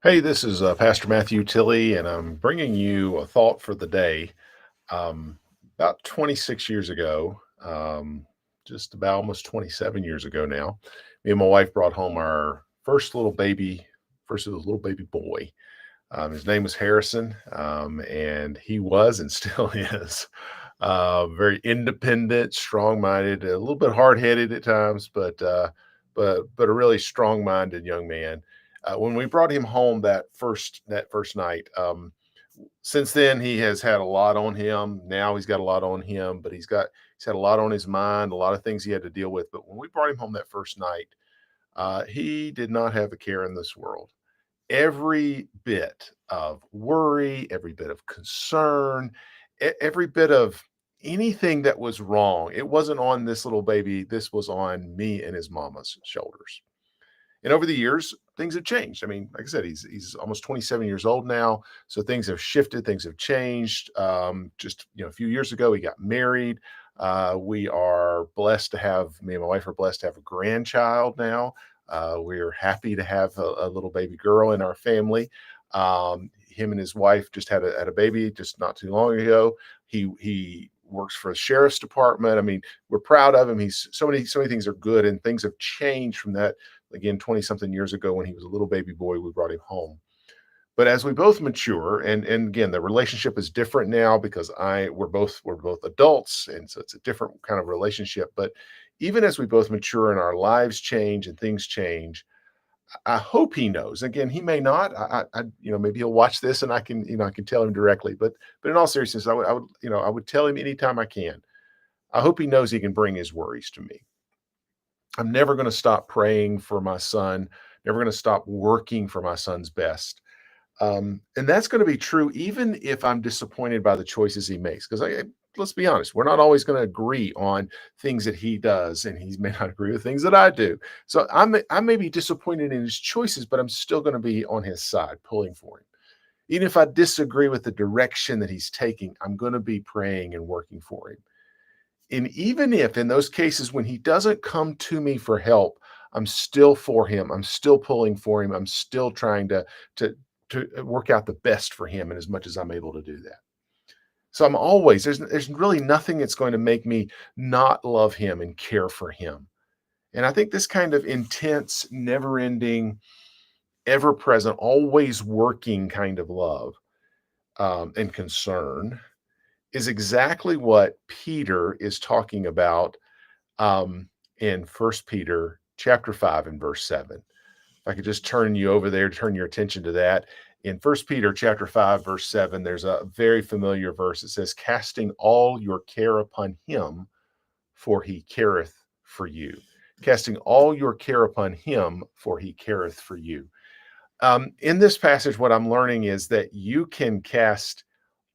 Hey, this is Pastor Matthew Tilley, and I'm bringing you a thought for the day. Um, about 26 years ago, just about almost 27 years ago now, me and my wife brought home our first little baby boy. His name was Harrison, and he was and still is very independent, strong-minded, a little bit hard-headed at times, but a really strong-minded young man. When we brought him home that first night, since then he has had a lot on him. Now he's got a lot on him, but he's had a lot on his mind, a lot of things he had to deal with. But when we brought him home that first night, he did not have a care in this world. Every bit of worry, every bit of concern, every bit of anything that was wrong, it wasn't on this little baby. This was on me and his mama's shoulders. And over the years, things have changed. I mean, like I said, he's almost 27 years old now, so things have shifted, things have changed. Just a few years ago, he got married. We are blessed to have Me and my wife are blessed to have a grandchild now. We're happy to have a little baby girl in our family. Him and his wife just had a baby just not too long ago. He works for the sheriff's department. I mean, we're proud of him. He's so many things are good, and things have changed from that again 20 something years ago when he was a little baby boy. We brought him home. But as we both mature, and again, the relationship is different now because I we're both adults, and so it's a different kind of relationship. But even as we both mature and our lives change and things change, I hope he knows. Again, he may not. Maybe he'll watch this, and I can tell him directly. But in all seriousness, I would tell him anytime I can. I hope he knows he can bring his worries to me. I'm never going to stop praying for my son. Never going to stop working for my son's best. And that's going to be true even if I'm disappointed by the choices he makes. Because let's be honest, we're not always going to agree on things that he does, and he may not agree with things that I do. So I may be disappointed in his choices, but I'm still going to be on his side, pulling for him. Even if I disagree with the direction that he's taking, I'm going to be praying and working for him. And even if in those cases when he doesn't come to me for help, I'm still for him. I'm still pulling for him. I'm still trying to work out the best for him and as much as I'm able to do that. So I'm always there's really nothing that's going to make me not love him and care for him. And I think this kind of intense, never-ending, ever-present, always working kind of love and concern is exactly what Peter is talking about in First Peter chapter 5 and verse 7. If I could just turn you over there, turn your attention to that. In First Peter chapter 5, verse 7, there's a very familiar verse. It says, casting all your care upon him, for he careth for you. Casting all your care upon him, for he careth for you. In this passage, what I'm learning is that you can cast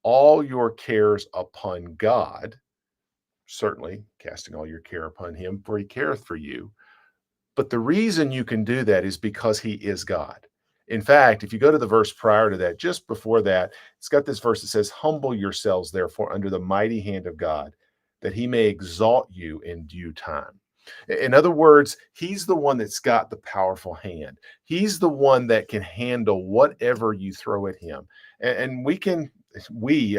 all your cares upon God, certainly casting all your care upon him, for he careth for you. But the reason you can do that is because he is God. In fact, if you go to the verse prior to that, just before that, it's got this verse that says, humble yourselves, therefore, under the mighty hand of God, that he may exalt you in due time. In other words, he's the one that's got the powerful hand. He's the one that can handle whatever you throw at him. And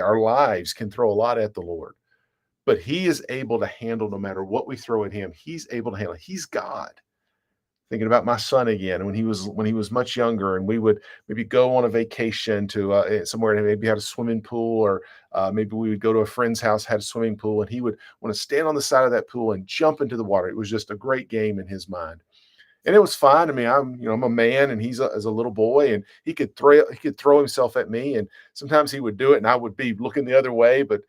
our lives can throw a lot at the Lord, but he is able to handle no matter what we throw at him. He's able to handle it. He's God. Thinking about my son again when he was much younger, and we would maybe go on a vacation to somewhere and maybe had a swimming pool, or maybe we would go to a friend's house, had a swimming pool, and he would want to stand on the side of that pool and jump into the water. It was just a great game in his mind, and it was fine. I mean, I'm a man, and he's as a little boy, and he could throw himself at me, and sometimes he would do it, and I would be looking the other way, but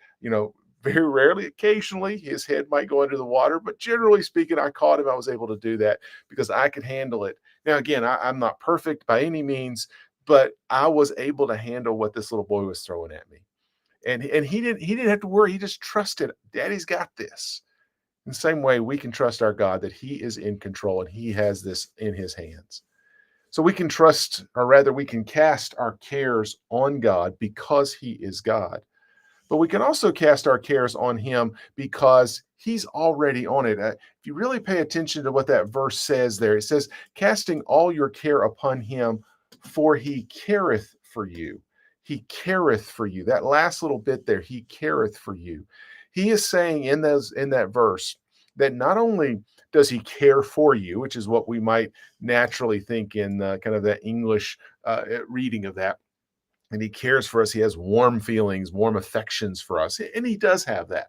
very rarely, occasionally, his head might go under the water, but generally speaking, I caught him. I was able to do that because I could handle it. Now, again, I'm not perfect by any means, but I was able to handle what this little boy was throwing at me, and he didn't have to worry. He just trusted, Daddy's got this. In the same way, we can trust our God that he is in control and he has this in his hands. So we can trust, or rather, we can cast our cares on God because he is God. But we can also cast our cares on him because he's already on it. If you really pay attention to what that verse says there, it says, casting all your care upon him, For he careth for you. He careth for you. That last little bit there, he careth for you. He is saying in that verse that not only does he care for you, which is what we might naturally think in kind of the English reading of that, and he cares for us. He has warm feelings, warm affections for us, and he does have that.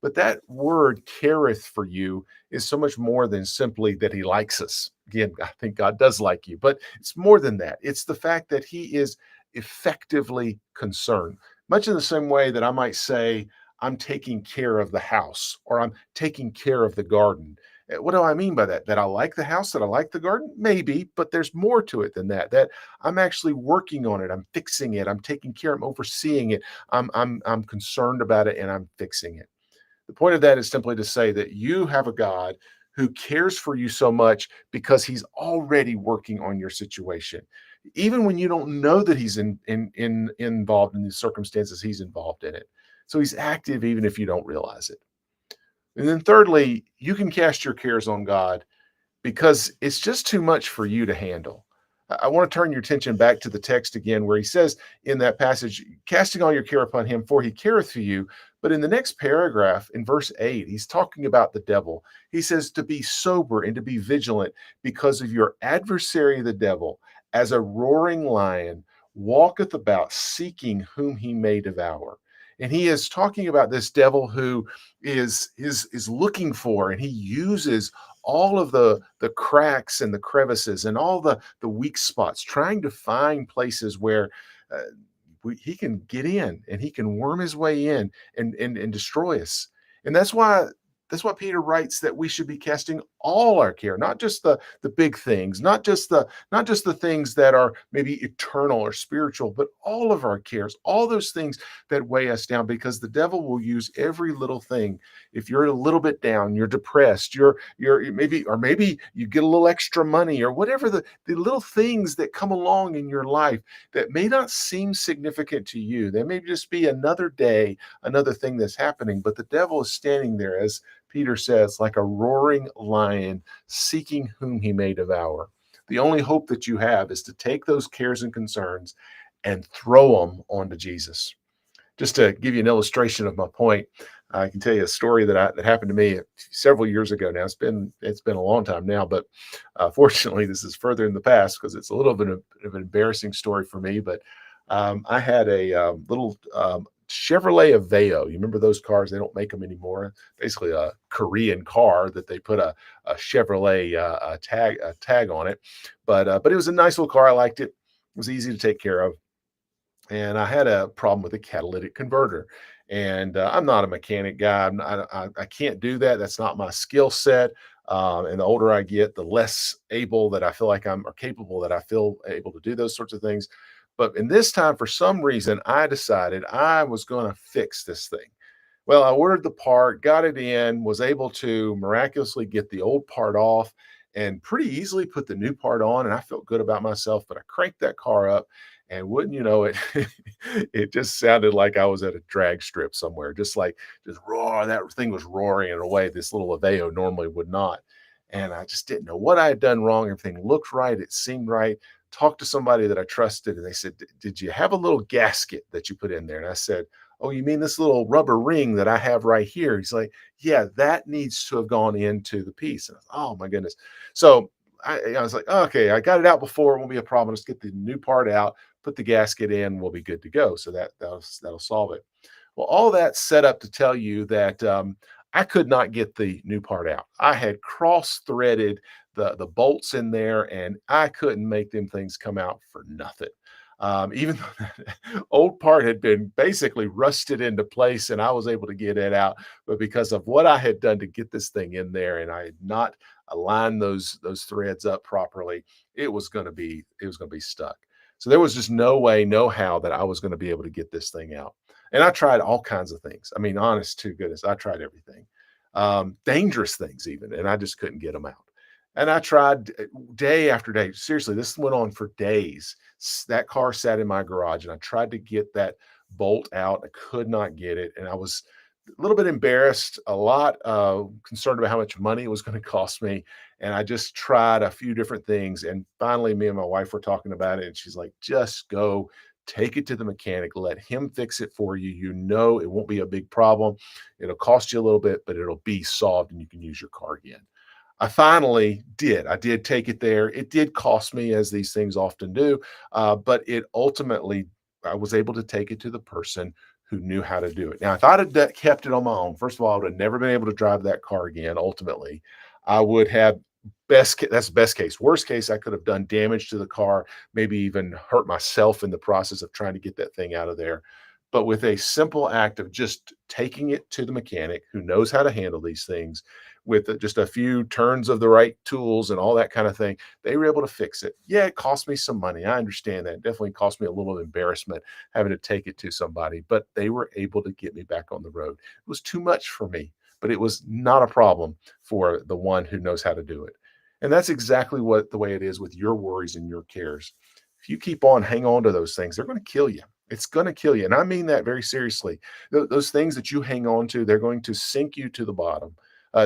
But that word careth for you is so much more than simply that he likes us. Again, I think God does like you, but it's more than that. It's the fact that he is effectively concerned, much in the same way that I might say, I'm taking care of the house or I'm taking care of the garden. What do I mean by that? That I like the house, that I like the garden? Maybe, but there's more to it than that. That I'm actually working on it. I'm fixing it. I'm taking care. I'm overseeing it. I'm concerned about it, and I'm fixing it. The point of that is simply to say that you have a God who cares for you so much because he's already working on your situation. Even when you don't know that he's involved in the circumstances, he's involved in it. So he's active even if you don't realize it. And then thirdly, you can cast your cares on God because it's just too much for you to handle. I want to turn your attention back to the text again, where he says in that passage, casting all your care upon him, for he careth for you. But in the next paragraph, in verse 8, he's talking about the devil. He says to be sober and to be vigilant because of your adversary, the devil, as a roaring lion, walketh about seeking whom he may devour. And he is talking about this devil who is looking for, and he uses all of the cracks and the crevices and all the weak spots, trying to find places where uh, he can get in and he can worm his way in and destroy us. And that's why Peter writes that we should be casting all our care, not just the big things, not just the things that are maybe eternal or spiritual, but all of our cares, all those things that weigh us down, because the devil will use every little thing. If you're a little bit down, you're depressed, you're maybe you get a little extra money or whatever, the little things that come along in your life that may not seem significant to you. They may just be another day, another thing that's happening, but the devil is standing there, as Peter says, like a roaring lion seeking whom he may devour. The only hope that you have is to take those cares and concerns and throw them onto Jesus. Just to give you an illustration of my point, I can tell you a story that happened to me several years ago. Now it's been a long time now, but fortunately, this is further in the past because it's a little bit of an embarrassing story for me. But I had a little Chevrolet Aveo. You remember those cars? They don't make them anymore. Basically, a Korean car that they put a Chevrolet tag on it. But it was a nice little car. I liked it. It was easy to take care of, and I had a problem with a catalytic converter. And I'm not a mechanic guy. I can't do that. That's not my skill set. And the older I get, the less able that I feel like I'm, or capable that I feel able to do those sorts of things. But in this time, for some reason, I decided I was going to fix this thing. Well, I ordered the part, got it in, was able to miraculously get the old part off and pretty easily put the new part on. And I felt good about myself, but I cranked that car up, and wouldn't you know it, it just sounded like I was at a drag strip somewhere, just roar. That thing was roaring in a way this little Aveo normally would not. And I just didn't know what I had done wrong. Everything looked right. It seemed right. Talked to somebody that I trusted, and they said, Did you have a little gasket that you put in there?" And I said, "Oh, you mean this little rubber ring that I have right here?" He's like, "Yeah, that needs to have gone into the piece." And I was, oh my goodness. So I was like, "Okay, I got it out before. It won't be a problem. Let's get the new part out, put the gasket in, we'll be good to go." So that'll solve it. Well, all that set up to tell you that I could not get the new part out. I had cross-threaded the bolts in there, and I couldn't make them things come out for nothing. Even though that old part had been basically rusted into place, and I was able to get it out, but because of what I had done to get this thing in there, and I had not aligned those threads up properly, it was going to be stuck. So there was just no way, no how that I was going to be able to get this thing out. And I tried all kinds of things. I mean, honest to goodness, I tried everything, dangerous things even, and I just couldn't get them out. And I tried day after day. Seriously, this went on for days. That car sat in my garage, and I tried to get that bolt out. I could not get it, and I was a little bit embarrassed, a lot concerned about how much money it was going to cost me. And I just tried a few different things. And finally, me and my wife were talking about it. And she's like, just go take it to the mechanic, let him fix it for you. You know, it won't be a big problem. It'll cost you a little bit, but it'll be solved and you can use your car again. I finally did. I did take it there. It did cost me, as these things often do, but it ultimately, I was able to take it to the person who knew how to do it. Now, if I'd have kept it on my own, first of all, I would have never been able to drive that car again. Ultimately, I would have that's best case. Worst case, I could have done damage to the car, maybe even hurt myself in the process of trying to get that thing out of there. But with a simple act of just taking it to the mechanic who knows how to handle these things, with just a few turns of the right tools and all that kind of thing, they were able to fix it. Yeah, it cost me some money. I understand that. It definitely cost me a little embarrassment having to take it to somebody, but they were able to get me back on the road. It was too much for me, but it was not a problem for the one who knows how to do it. And that's exactly what the way it is with your worries and your cares. If you keep on hang on to those things, they're going to kill you. It's going to kill you. And I mean that very seriously. Those things that you hang on to, they're going to sink you to the bottom.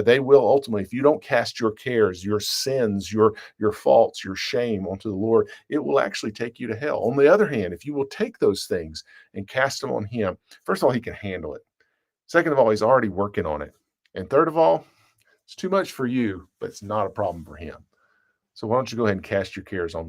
They will ultimately, if you don't cast your cares, your sins, your faults, your shame onto the Lord, it will actually take you to hell. On the other hand, if you will take those things and cast them on Him, first of all, He can handle it. Second of all, He's already working on it. And third of all, it's too much for you, but it's not a problem for Him. So why don't you go ahead and cast your cares on